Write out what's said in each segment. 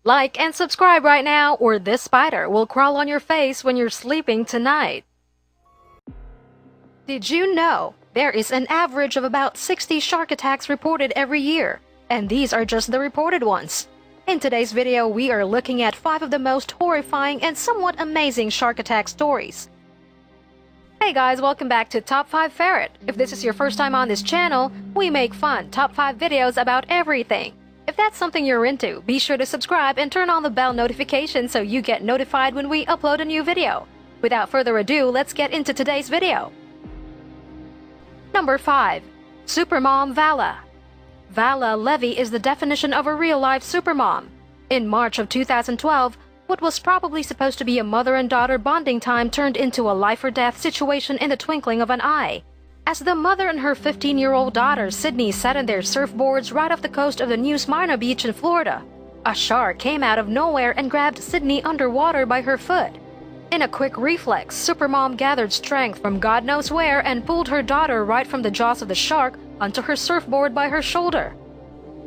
Like and subscribe right now, or this spider will crawl on your face when you're sleeping tonight. Did you know there is an average of about 60 shark attacks reported every year? And these are just the reported ones. In today's video, we are looking at 5 of the most horrifying and somewhat amazing shark attack stories. Hey guys, welcome back to Top 5 Ferret. If this is your first time on this channel, we make fun Top 5 videos about everything. If that's something you're into, be sure to subscribe and turn on the bell notification so you get notified when we upload a new video. Without further ado, let's get into today's video. Number 5. Supermom Vala. Vala Levy is the definition of a real-life supermom. In March of 2012, what was probably supposed to be a mother and daughter bonding time turned into a life-or-death situation in the twinkling of an eye. As the mother and her 15-year-old daughter Sydney sat on their surfboards right off the coast of the New Smyrna beach in Florida, a shark came out of nowhere and grabbed Sydney underwater by her foot. In a quick reflex, Supermom gathered strength from God knows where and pulled her daughter right from the jaws of the shark onto her surfboard by her shoulder.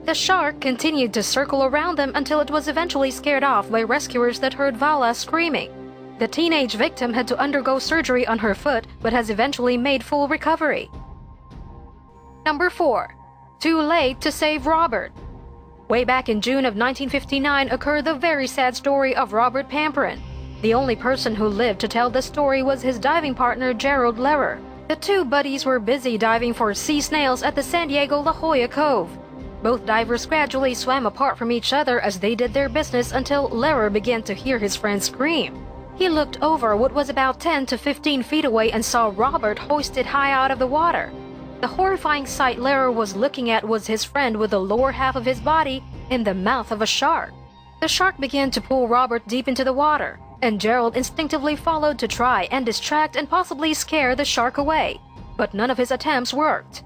The shark continued to circle around them until it was eventually scared off by rescuers that heard Vala screaming. The teenage victim had to undergo surgery on her foot but has eventually made full recovery. Number 4. Too late to save Robert. Way back in June of 1959 occurred the very sad story of Robert Pamperin. The only person who lived to tell the story was his diving partner Gerald Lehrer. The two buddies were busy diving for sea snails at the San Diego La Jolla Cove. Both divers gradually swam apart from each other as they did their business until Lehrer began to hear his friend scream. He looked over what was about 10 to 15 feet away and saw Robert hoisted high out of the water. The horrifying sight Lehrer was looking at was his friend with the lower half of his body in the mouth of a shark. The shark began to pull Robert deep into the water, and Gerald instinctively followed to try and distract and possibly scare the shark away, but none of his attempts worked.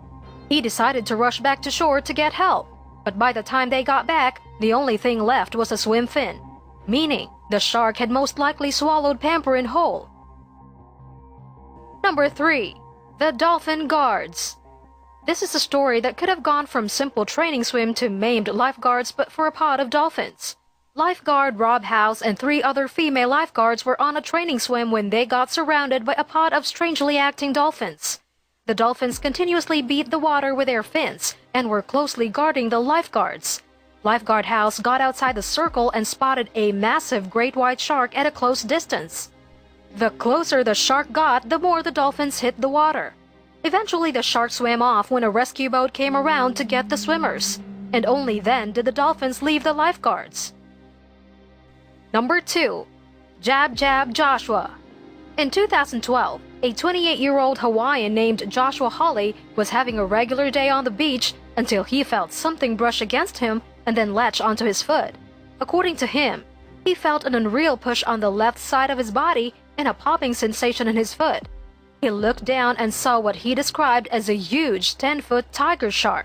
He decided to rush back to shore to get help, but by the time they got back, the only thing left was a swim fin, meaning the shark had most likely swallowed Pamperin whole. Number 3. The Dolphin Guards. This is a story that could have gone from simple training swim to maimed lifeguards but for a pod of dolphins. Lifeguard Rob House and 3 other female lifeguards were on a training swim when they got surrounded by a pod of strangely acting dolphins. The dolphins continuously beat the water with their fins and were closely guarding the lifeguards. Lifeguard House got outside the circle and spotted a massive great white shark at a close distance. The closer the shark got, the more the dolphins hit the water. Eventually the shark swam off when a rescue boat came around to get the swimmers, and only then did the dolphins leave the lifeguards. Number 2. Jab Jab Joshua. In 2012, a 28-year-old Hawaiian named Joshua Hawley was having a regular day on the beach until he felt something brush against him and then latch onto his foot. According to him, he felt an unreal push on the left side of his body and a popping sensation in his foot. He looked down and saw what he described as a huge 10-foot tiger shark.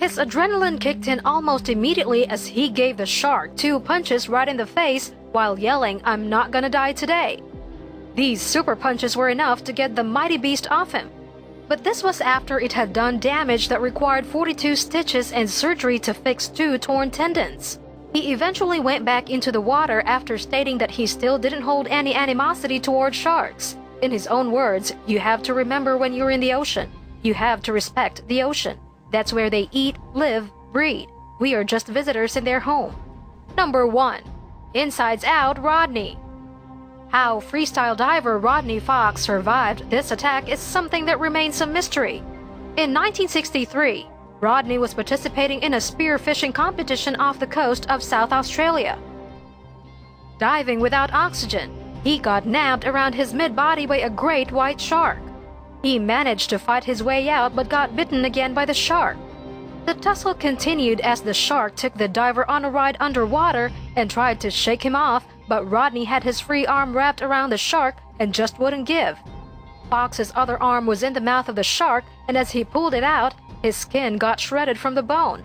His adrenaline kicked in almost immediately as he gave the shark 2 punches right in the face while yelling, "I'm not gonna die today." These super punches were enough to get the mighty beast off him. But this was after it had done damage that required 42 stitches and surgery to fix 2 torn tendons. He eventually went back into the water after stating that he still didn't hold any animosity toward sharks. In his own words, "You have to remember when you're in the ocean. You have to respect the ocean. That's where they eat, live, breed. We are just visitors in their home." Number 1. Insides Out Rodney. How freestyle diver Rodney Fox survived this attack is something that remains a mystery. In 1963, Rodney was participating in a spearfishing competition off the coast of South Australia. Diving without oxygen, he got nabbed around his mid-body by a great white shark. He managed to fight his way out but got bitten again by the shark. The tussle continued as the shark took the diver on a ride underwater and tried to shake him off, but Rodney had his free arm wrapped around the shark and just wouldn't give. Fox's other arm was in the mouth of the shark, and as he pulled it out, his skin got shredded from the bone.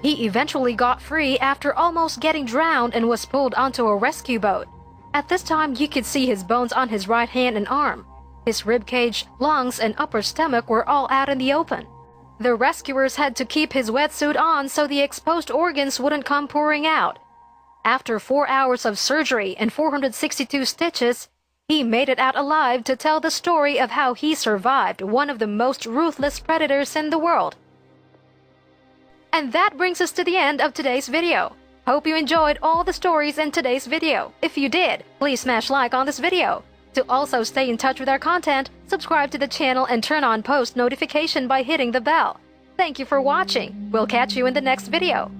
He eventually got free after almost getting drowned and was pulled onto a rescue boat. At this time, you could see his bones on his right hand and arm. His ribcage, lungs, and upper stomach were all out in the open. The rescuers had to keep his wetsuit on so the exposed organs wouldn't come pouring out. After 4 hours of surgery and 462 stitches, he made it out alive to tell the story of how he survived one of the most ruthless predators in the world. And that brings us to the end of today's video. Hope you enjoyed all the stories in today's video. If you did, please smash like on this video. To also stay in touch with our content, subscribe to the channel and turn on post notification by hitting the bell. Thank you for watching. We'll catch you in the next video.